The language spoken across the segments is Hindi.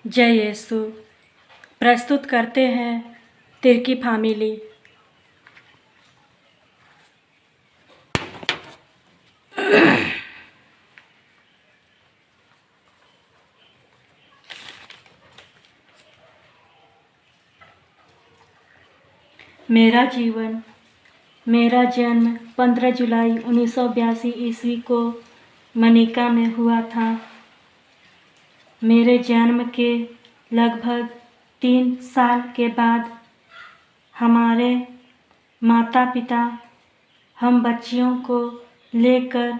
जय यीशु। प्रस्तुत करते हैं तिर्की फैमिली। मेरा जीवन। मेरा जन्म 15 जुलाई 1982 ईस्वी को मनिका में हुआ था। मेरे जन्म के लगभग 3 साल के बाद हमारे माता पिता हम बच्चियों को लेकर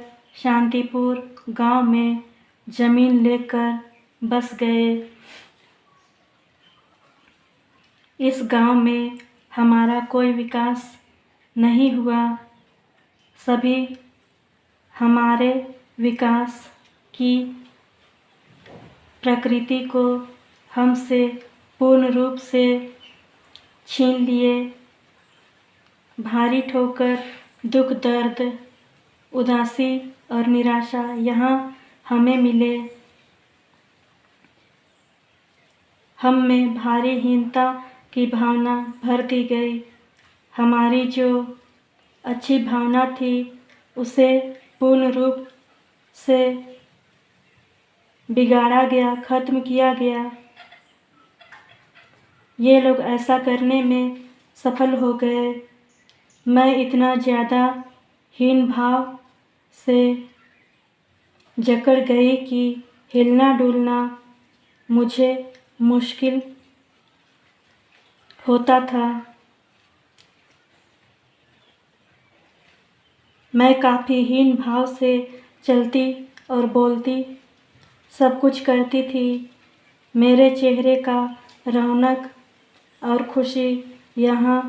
शांतिपुर गांव में ज़मीन लेकर बस गए। इस गांव में हमारा कोई विकास नहीं हुआ। सभी हमारे विकास की प्रकृति को हमसे पूर्ण रूप से छीन लिए। भारी ठोकर, दुख, दर्द, उदासी और निराशा यहाँ हमें मिले। हम में भारी हीनता की भावना भर दी गई। हमारी जो अच्छी भावना थी उसे पूर्ण रूप से बिगाड़ा गया, ख़त्म किया गया। ये लोग ऐसा करने में सफल हो गए। मैं इतना ज़्यादा हीन भाव से जकड़ गई कि हिलना डुलना मुझे मुश्किल होता था। मैं काफ़ी हीन भाव से चलती और बोलती, सब कुछ करती थी। मेरे चेहरे का रौनक और खुशी यहाँ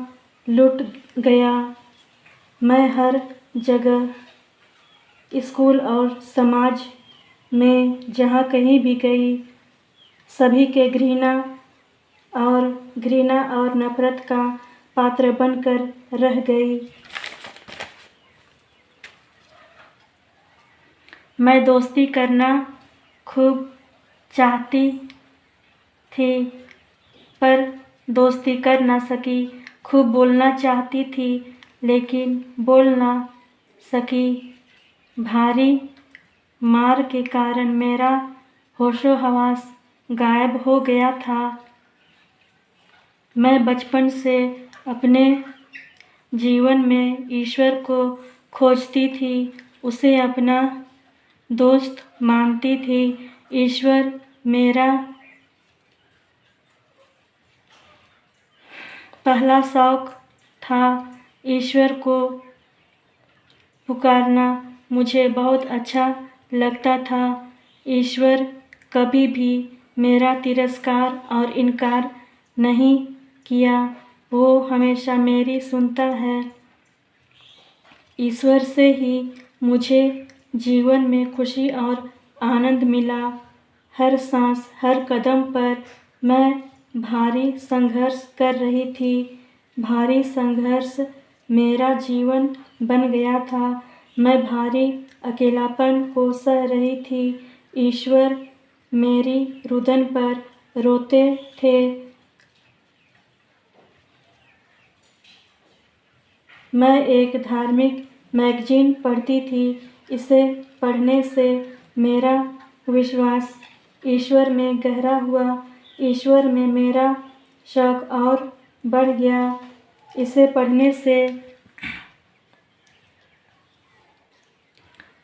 लुट गया। मैं हर जगह, स्कूल और समाज में जहाँ कहीं भी गई, सभी के घृणा और नफ़रत का पात्र बनकर रह गई। मैं दोस्ती करना खूब चाहती थी पर दोस्ती कर ना सकी। खूब बोलना चाहती थी लेकिन बोल ना सकी। भारी मार के कारण मेरा होशो हवास गायब हो गया था। मैं बचपन से अपने जीवन में ईश्वर को खोजती थी, उसे अपना दोस्त मानती थी। ईश्वर मेरा पहला शौक था। ईश्वर को पुकारना मुझे बहुत अच्छा लगता था। ईश्वर कभी भी मेरा तिरस्कार और इनकार नहीं किया, वो हमेशा मेरी सुनता है। ईश्वर से ही मुझे जीवन में खुशी और आनंद मिला। हर सांस, हर कदम पर मैं भारी संघर्ष कर रही थी। भारी संघर्ष मेरा जीवन बन गया था। मैं भारी अकेलापन को सह रही थी। ईश्वर मेरी रुदन पर रोते थे। मैं एक धार्मिक मैगजीन पढ़ती थी। इसे पढ़ने से मेरा विश्वास ईश्वर में गहरा हुआ। ईश्वर में मेरा शौक और बढ़ गया। इसे पढ़ने से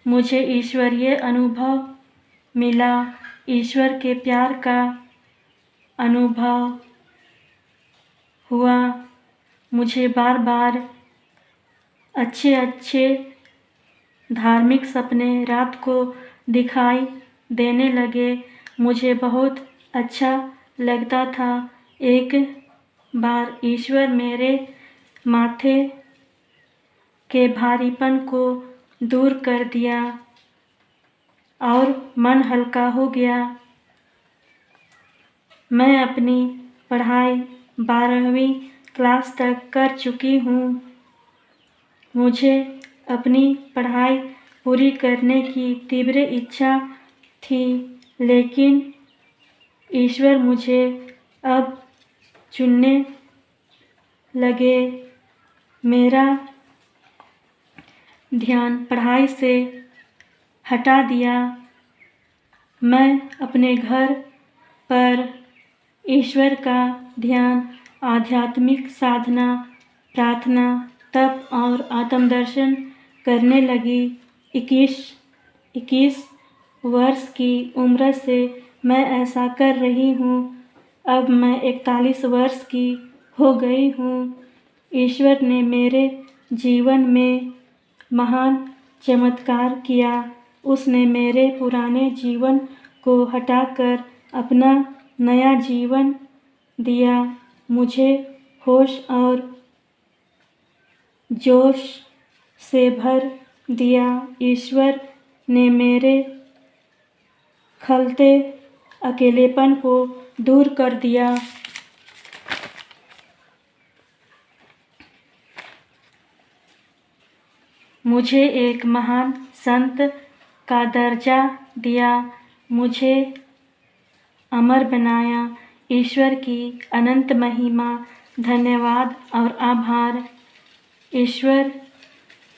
मुझे ईश्वरीय अनुभव मिला। ईश्वर के प्यार का अनुभव हुआ। मुझे बार बार अच्छे धार्मिक सपने रात को दिखाई देने लगे। मुझे बहुत अच्छा लगता था। एक बार ईश्वर मेरे माथे के भारीपन को दूर कर दिया और मन हल्का हो गया। मैं अपनी पढ़ाई 12वीं क्लास तक कर चुकी हूँ। मुझे अपनी पढ़ाई पूरी करने की तीव्र इच्छा थी, लेकिन ईश्वर मुझे अब चुनने लगे। मेरा ध्यान पढ़ाई से हटा दिया। मैं अपने घर पर ईश्वर का ध्यान, आध्यात्मिक साधना, प्रार्थना, तप और आत्मदर्शन करने लगी। 21 वर्ष की उम्र से मैं ऐसा कर रही हूँ। अब मैं 41 वर्ष की हो गई हूँ। ईश्वर ने मेरे जीवन में महान चमत्कार किया। उसने मेरे पुराने जीवन को हटाकर अपना नया जीवन दिया। मुझे होश और जोश से भर दिया। ईश्वर ने मेरे खलते अकेलेपन को दूर कर दिया। मुझे एक महान संत का दर्जा दिया। मुझे अमर बनाया। ईश्वर की अनंत महिमा, धन्यवाद और आभार। ईश्वर